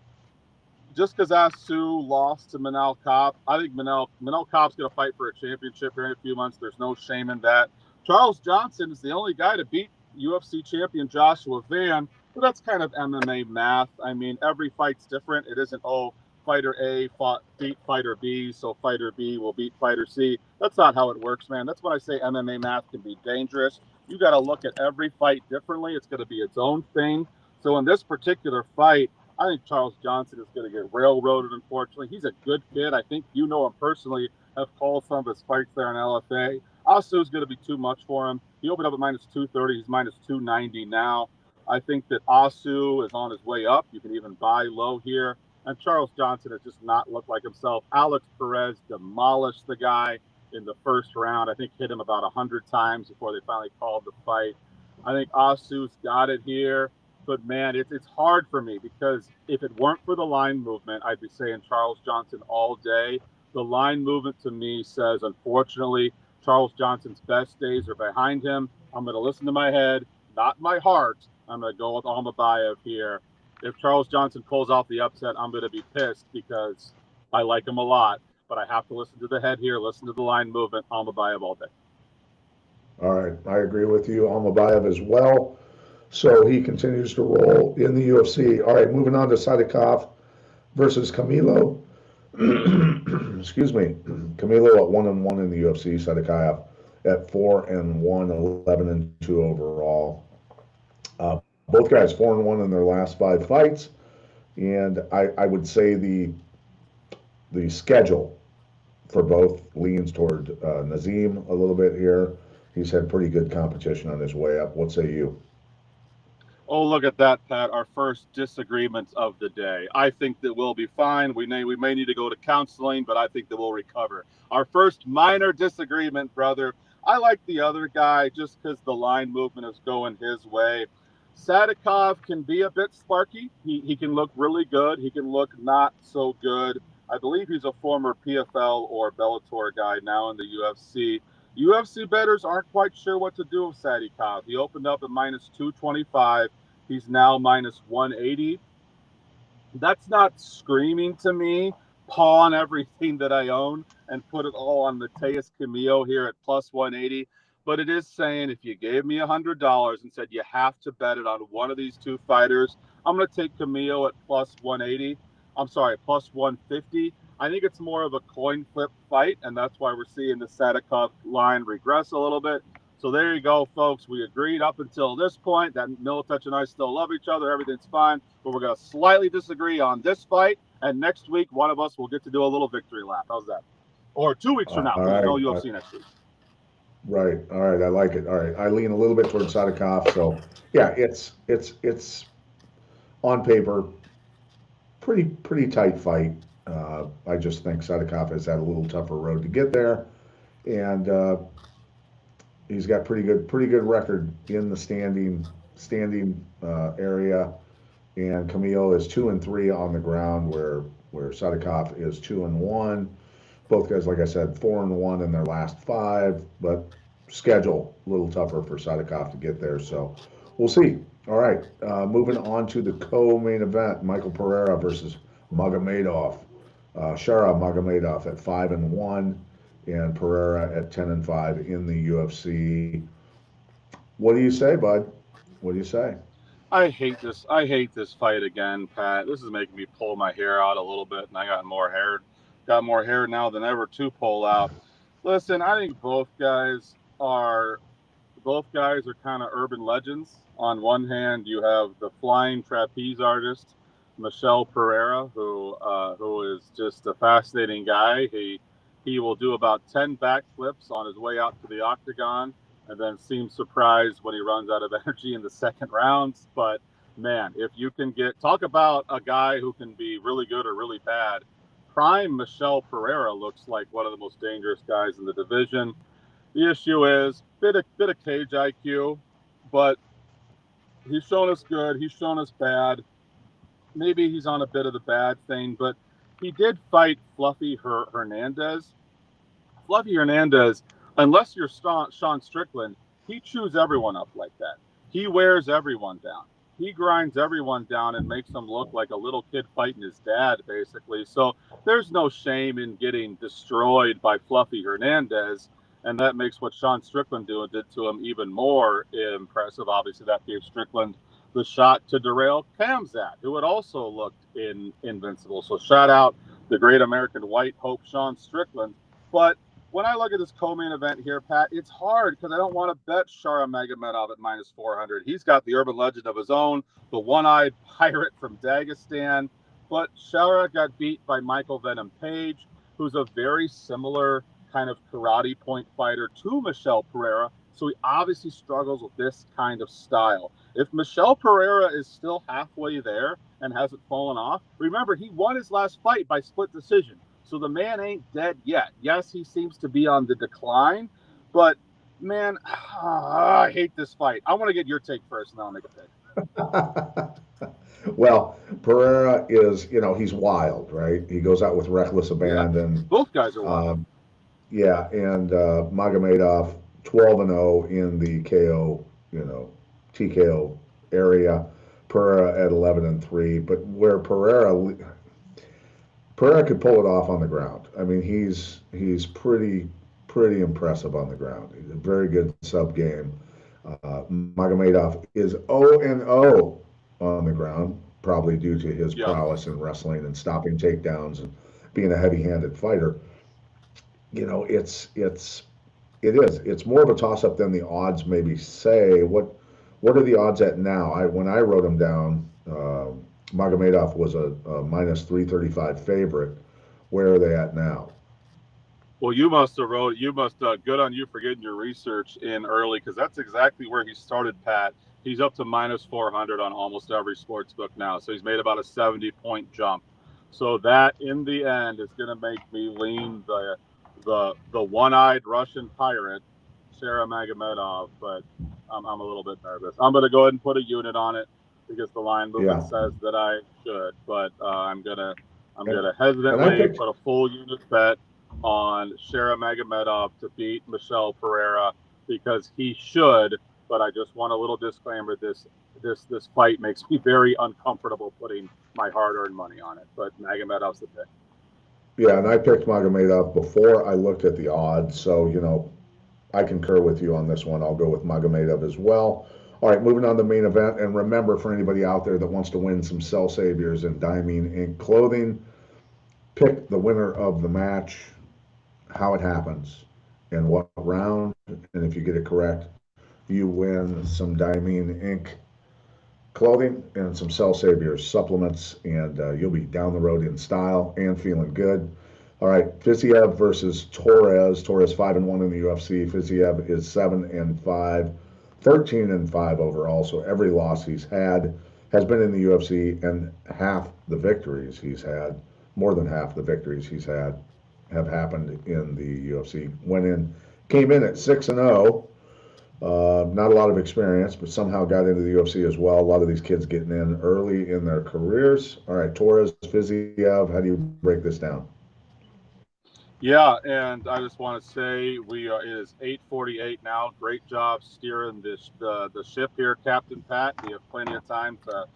just because Asu lost to Manel Kopp, I think Manel Kopp's going to fight for a championship here in a few months. There's no shame in that. Charles Johnson is the only guy to beat UFC champion Joshua Van, but that's kind of MMA math. I mean, every fight's different. It isn't, oh, fighter A beat fighter B, so fighter B will beat fighter C. That's not how it works, man. That's when I say MMA math can be dangerous. You got to look at every fight differently. It's going to be its own thing. So in this particular fight, I think Charles Johnson is going to get railroaded, unfortunately. He's a good kid. I think you know him personally, have called some of his fights there in LFA. Asu is going to be too much for him. He opened up at minus 230. He's minus 290 now. I think that Asu is on his way up. You can even buy low here. And Charles Johnson has just not looked like himself. Alex Perez demolished the guy in the first round. I think hit him about 100 times before they finally called the fight. I think Asu's got it here. But man, it's hard for me because if it weren't for the line movement, I'd be saying Charles Johnson all day. The line movement to me says, unfortunately, Charles Johnson's best days are behind him. I'm going to listen to my head, not my heart. I'm going to go with Almabayev here. If Charles Johnson pulls off the upset, I'm going to be pissed because I like him a lot. But I have to listen to the head here, listen to the line movement. Almabayev all day. All right. I agree with you. Almabayev as well. So he continues to roll in the UFC. All right, moving on to Sadikov versus Camilo. Excuse me. Camilo at 1-1 in the UFC. Sadikov at 4-1, 11-2 overall. Both guys 4-1 in their last 5 fights, and I would say the schedule for both leans toward Nazim a little bit here. He's had pretty good competition on his way up. What say you? Oh, look at that, Pat. Our first disagreement of the day. I think that we'll be fine. We may need to go to counseling, but I think that we'll recover. Our first minor disagreement, brother. I like the other guy just because the line movement is going his way. Sadikov can be a bit sparky. He can look really good. He can look not so good. I believe he's a former PFL or Bellator guy now in the UFC. UFC bettors aren't quite sure what to do with Sadikov. He opened up at minus 225. He's now minus 180. That's not screaming to me, pawn everything that I own and put it all on Mateus Camillo here at plus 180. But it is saying if you gave me $100 and said you have to bet it on one of these two fighters, I'm going to take Camillo at plus 180. I'm sorry, plus 150. I think it's more of a coin flip fight, and that's why we're seeing the Sadikov line regress a little bit. So there you go, folks. We agreed up until this point that Militech and I still love each other. Everything's fine, but we're going to slightly disagree on this fight. And next week, one of us will get to do a little victory lap. How's that? Or 2 weeks from now, All because there's no right. UFC next week. Right. All right. I like it. All right. I lean a little bit towards Sadikov. So yeah, it's on paper pretty tight fight. I just think Sadikov has had a little tougher road to get there, and he's got pretty good record in the standing area. And Camille is 2-3 on the ground, where Sadikov is 2-1. Both guys, like I said, 4-1 in their last 5, but schedule a little tougher for Sadikov to get there. So we'll see. All right, moving on to the co-main event: Michael Pereira versus Magomedov. Shara Magomedov at 5-1, and Pereira at 10-5 in the UFC. What do you say, bud? What do you say? I hate this. I hate this fight again, Pat. This is making me pull my hair out a little bit, and I got more hair now than ever to pull out. Listen, I think both guys are kind of urban legends. On one hand, you have the flying trapeze artist Michel Pereira, who is just a fascinating guy. He will do about 10 backflips on his way out to the octagon, and then seems surprised when he runs out of energy in the second rounds. But man, if you can talk about a guy who can be really good or really bad, prime Michel Pereira looks like one of the most dangerous guys in the division. The issue is bit of cage IQ, but he's shown us good. He's shown us bad. Maybe he's on a bit of the bad thing, but he did fight Fluffy Hernandez. Fluffy Hernandez, unless you're Sean Strickland, he chews everyone up like that. He wears everyone down. He grinds everyone down and makes them look like a little kid fighting his dad, basically. So there's no shame in getting destroyed by Fluffy Hernandez, and that makes what Sean Strickland did to him even more impressive. Obviously, that gave Strickland the shot to derail Khamzat, who had also looked invincible. So shout out the great American white hope, Sean Strickland. But when I look at this co-main event here, Pat, it's hard because I don't want to bet Shara Magomedov at minus 400. He's got the urban legend of his own, the one-eyed pirate from Dagestan. But Shara got beat by Michael Venom Page, who's a very similar kind of karate point fighter to Michel Pereira. So he obviously struggles with this kind of style. If Michel Pereira is still halfway there and hasn't fallen off, remember, he won his last fight by split decision. So the man ain't dead yet. Yes, he seems to be on the decline, but man, I hate this fight. I want to get your take first, and then I'll make a pick. Well, Pereira is, he's wild, right? He goes out with reckless Yeah, abandon. both guys are wild. Yeah, and Magomedov 12-0 in the KO, TKO area. Pereira at 11-3, but where Pereira could pull it off on the ground. I mean, he's pretty impressive on the ground. He's a very good sub game. Magomedov is 0-0 on the ground, probably due to his prowess in wrestling and stopping takedowns and being a heavy-handed fighter. It's more of a toss-up than the odds maybe say. What are the odds at now? When I wrote them down, Magomedov was a minus 335 favorite. Where are they at now? Well, you must good on you for getting your research in early, because that's exactly where he started, Pat. He's up to minus 400 on almost every sports book now. So he's made about a 70-point jump. So that in the end is going to make me lean the one-eyed Russian pirate, Sarah Magomedov, but I'm a little bit nervous. I'm going to go ahead and put a unit on it because the line movement says that I should, but I'm gonna hesitantly put a full unit bet on Shara Magomedov to beat Michel Pereira because he should. But I just want a little disclaimer: this fight makes me very uncomfortable putting my hard-earned money on it. But Magomedov's the pick. Yeah, and I picked Magomedov before I looked at the odds, so I concur with you on this one. I'll go with Magomedov as well. All right, moving on to the main event. And remember, for anybody out there that wants to win some Cell Saviors and Diamine Inc. clothing, pick the winner of the match, how it happens, and what round. And if you get it correct, you win some Diamine Inc. clothing and some Cell Saviors supplements, and you'll be down the road in style and feeling good. All right, Fiziev versus Torres. Torres 5-1 in the UFC. Fiziev is 7-5, 13-5 overall. So every loss he's had has been in the UFC, and half the victories he's had, more than half the victories he's had, have happened in the UFC. Came in at 6-0. Not a lot of experience, but somehow got into the UFC as well. A lot of these kids getting in early in their careers. All right, Torres, Fiziev, how do you break this down? Yeah, and I just want to say it is 8:48 now. Great job steering the ship here, Captain Pat. We have plenty of time to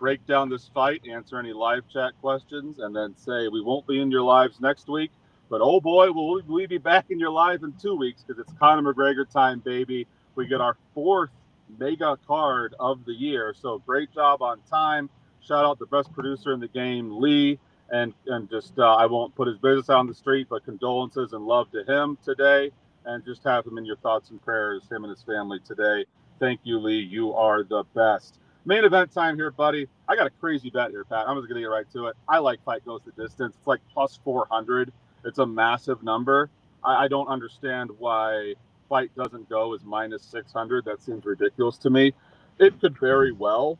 break down this fight, answer any live chat questions, and then say we won't be in your lives next week. But oh boy, will we be back in your live in 2 weeks, because it's Conor McGregor time, baby. We get our 4th mega card of the year. So great job on time. Shout out the best producer in the game, Lee. And just I won't put his business out on the street, but condolences and love to him today, and just have him in your thoughts and prayers, him and his family today. Thank you, Lee. You are the best. Main event time here, buddy. I got a crazy bet here, Pat. I'm just going to get right to it. I like fight goes the distance. It's like plus 400. It's a massive number. I don't understand why fight doesn't go as minus 600. That seems ridiculous to me. It could very well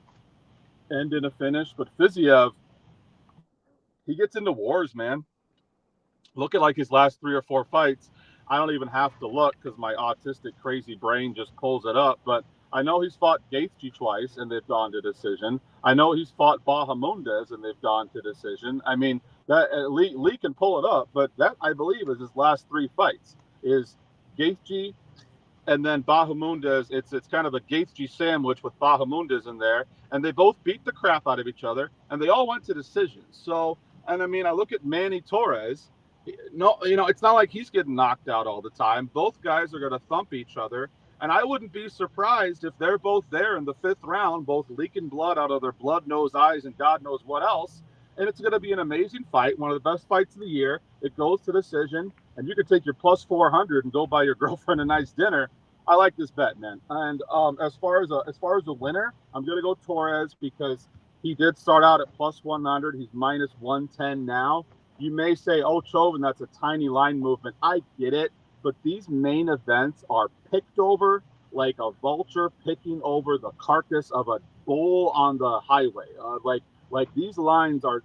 end in a finish, but Fiziev, he gets into wars, man. Look at like his last 3 or 4 fights. I don't even have to look because my autistic crazy brain just pulls it up. But I know he's fought Gaethje twice and they've gone to decision. I know he's fought Bahamundes and they've gone to decision. I mean, that Lee can pull it up, but that I believe is his last 3 fights. Is Gaethje and then Bahamundes. It's kind of a Gaethje sandwich with Bahamundes in there, and they both beat the crap out of each other, and they all went to decisions. So, and I mean, I look at Manny Torres. No, it's not like he's getting knocked out all the time. Both guys are going to thump each other, and I wouldn't be surprised if they're both there in the 5th round, both leaking blood out of their blood, nose, eyes, and God knows what else. And it's going to be an amazing fight, one of the best fights of the year. It goes to decision, and you could take your plus 400 and go buy your girlfriend a nice dinner. I like this bet, man. And as far as a winner, I'm going to go Torres because he did start out at plus 100. He's minus 110 now. You may say, oh, Chauvin, that's a tiny line movement. I get it, but these main events are picked over like a vulture picking over the carcass of a bull on the highway. Like these lines are.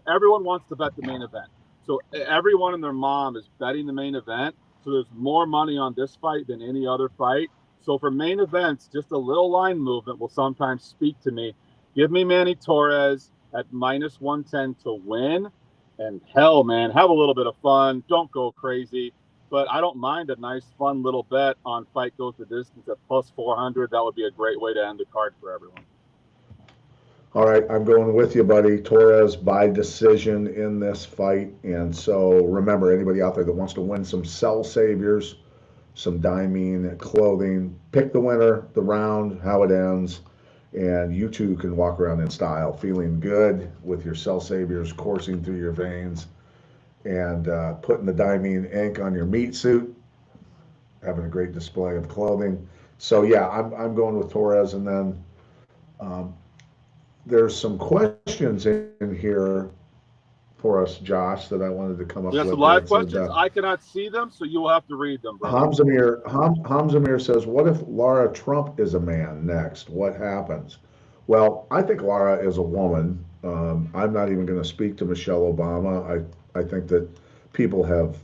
Everyone wants to bet the main event, so everyone and their mom is betting the main event. So there's more money on this fight than any other fight. So for main events, just a little line movement will sometimes speak to me. Give me Manny Torres at minus 110 to win. And hell, man, have a little bit of fun. Don't go crazy. But I don't mind a nice, fun little bet on fight goes the distance at plus 400. That would be a great way to end the card for everyone. All right, I'm going with you, buddy. Torres by decision in this fight. And so remember, anybody out there that wants to win some cell saviors, some diamine clothing, pick the winner, the round, how it ends. And you too can walk around in style, feeling good with your cell saviors coursing through your veins and putting the diamine ink on your meat suit, having a great display of clothing. So, yeah, I'm going with Torres. And then there's some questions in here for us, Josh, that I wanted to come up with. Some live questions. I cannot see them, so you will have to read them, brother. Hamzamir says, what if Lara Trump is a man next? What happens? Well, I think Lara is a woman. I'm not even going to speak to Michelle Obama. I think that people have,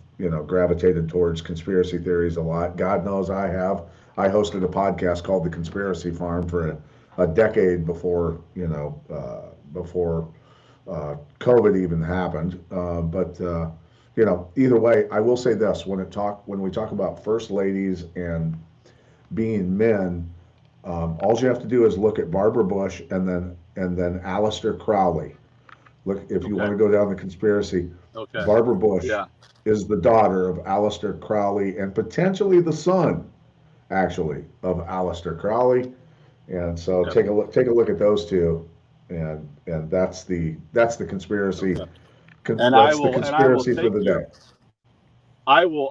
gravitated towards conspiracy theories a lot. God knows I have. I hosted a podcast called The Conspiracy Farm for a decade before COVID even happened. But either way, I will say this: when we talk about first ladies and being men, all you have to do is look at Barbara Bush and then Aleister Crowley. Look, if you want to go down the conspiracy, Barbara Bush is the daughter of Aleister Crowley and potentially the son, actually, of Aleister Crowley. And so take a look at those two, and that's the conspiracy. And I will for the day. I will.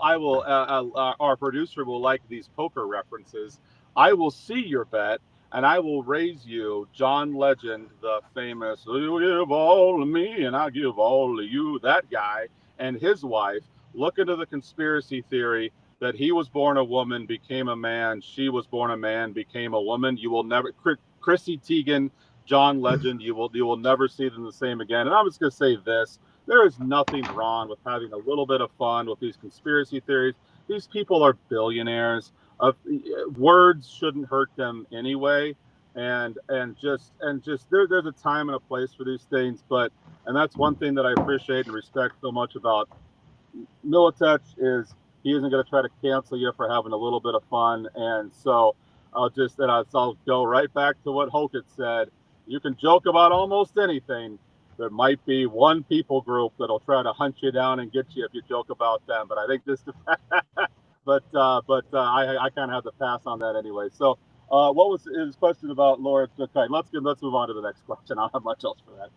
Our producer will like these poker references. I will see your bet, and I will raise you John Legend, the famous "You give all to me, and I give all to you." That guy and his wife. Look into the conspiracy theory that he was born a woman, became a man. She was born a man, became a woman. You will never, Chrissy Teigen, John Legend, you will never see them the same again. And I'm just going to say this. There is nothing wrong with having a little bit of fun with these conspiracy theories. These people are billionaires. Words shouldn't hurt them anyway. And just there's a time and a place for these things. And that's one thing that I appreciate and respect so much about Militech is he isn't going to try to cancel you for having a little bit of fun. And so I'll go right back to what Hogan said. You can joke about almost anything. There might be one people group that'll try to hunt you down and get you if you joke about them. But I think this, I kind of have to pass on that anyway. So what was his question about Lawrence? Okay, let's move on to the next question. I don't have much else for that.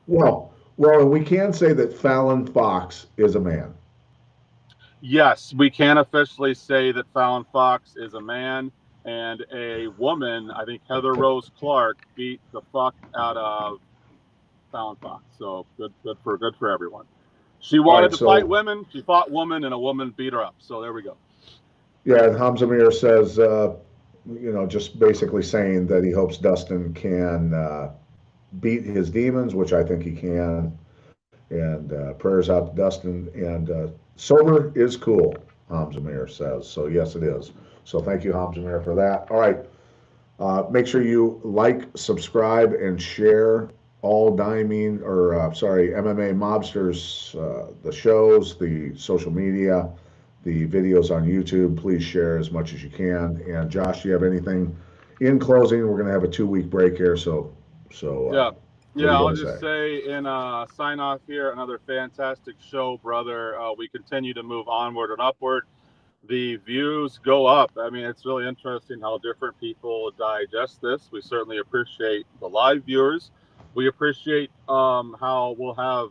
Well, we can say that Fallon Fox is a man. Yes, we can officially say that Fallon Fox is a man. and a woman, I think Heather Rose Clark, beat the fuck out of Fallon Fox. So good for everyone. She wanted to fight women. She fought women, and a woman beat her up. So there we go. Yeah, and Hamzamir says, just basically saying that he hopes Dustin can beat his demons, which I think he can. And prayers out to Dustin. And sober is cool, Hamzamir says. So yes, it is. So thank you, Hamzamir, for that. All right. Make sure you like, subscribe, and share all MMA Mobsters, the shows, the social media, the videos on YouTube. Please share as much as you can. And Josh, do you have anything in closing? We're going to have a 2-week break here, yeah. I'll just say in sign off here, another fantastic show, brother. We continue to move onward and upward. The views go up. I mean, it's really interesting how different people digest this. We certainly appreciate the live viewers. We appreciate how we'll have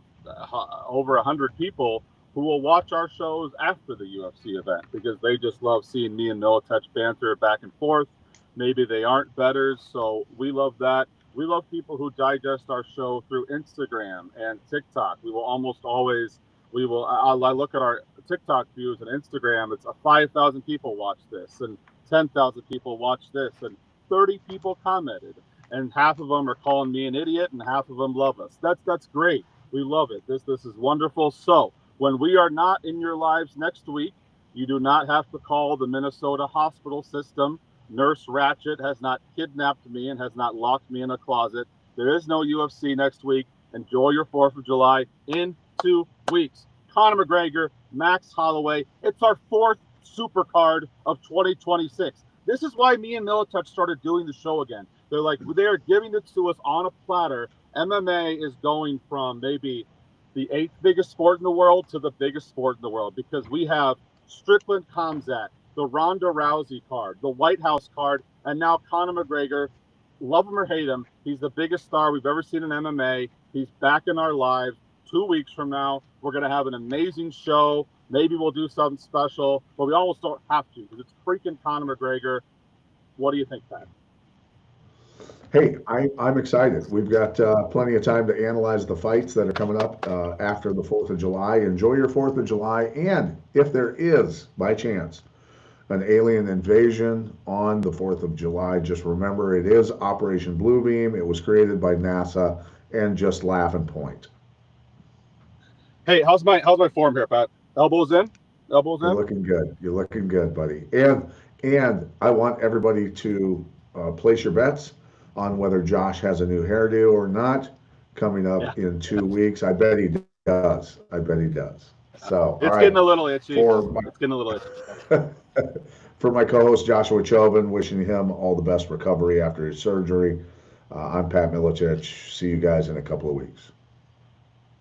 over 100 people who will watch our shows after the UFC event because they just love seeing me and Militech banter back and forth. Maybe they aren't bettors, so we love that. We love people who digest our show through Instagram and TikTok. We will almost always I look at our TikTok views and Instagram. It's 5,000 people watch this, and 10,000 people watch this, and 30 people commented, and half of them are calling me an idiot, and half of them love us. That's great. We love it. This is wonderful. So when we are not in your lives next week, you do not have to call the Minnesota hospital system. Nurse Ratchet has not kidnapped me and has not locked me in a closet. There is no UFC next week. Enjoy your 4th of July in 2 weeks. Conor McGregor, Max Holloway. It's our 4th super card of 2026. This is why me and Militech started doing the show again. They are giving it to us on a platter. MMA is going from maybe the 8th biggest sport in the world to the biggest sport in the world because we have Strickland Kamzat, the Ronda Rousey card, the White House card, and now Conor McGregor. Love him or hate him, he's the biggest star we've ever seen in MMA. He's back in our lives. 2 weeks from now, we're going to have an amazing show. Maybe we'll do something special, but we almost don't have to because it's freaking Conor McGregor. What do you think, Pat? Hey, I'm excited. We've got plenty of time to analyze the fights that are coming up after the 4th of July. Enjoy your 4th of July. And if there is, by chance, an alien invasion on the 4th of July, just remember it is Operation Bluebeam. It was created by NASA, and just laugh and point. Hey, how's my form here, Pat? Elbows in? Elbows in? You're looking good. You're looking good, buddy. And I want everybody to place your bets on whether Josh has a new hairdo or not coming up in 2 weeks. I bet he does. So it's getting a little itchy. It's getting a little itchy. For my co-host Joshua Chobin, wishing him all the best recovery after his surgery. I'm Pat Militich. See you guys in a couple of weeks.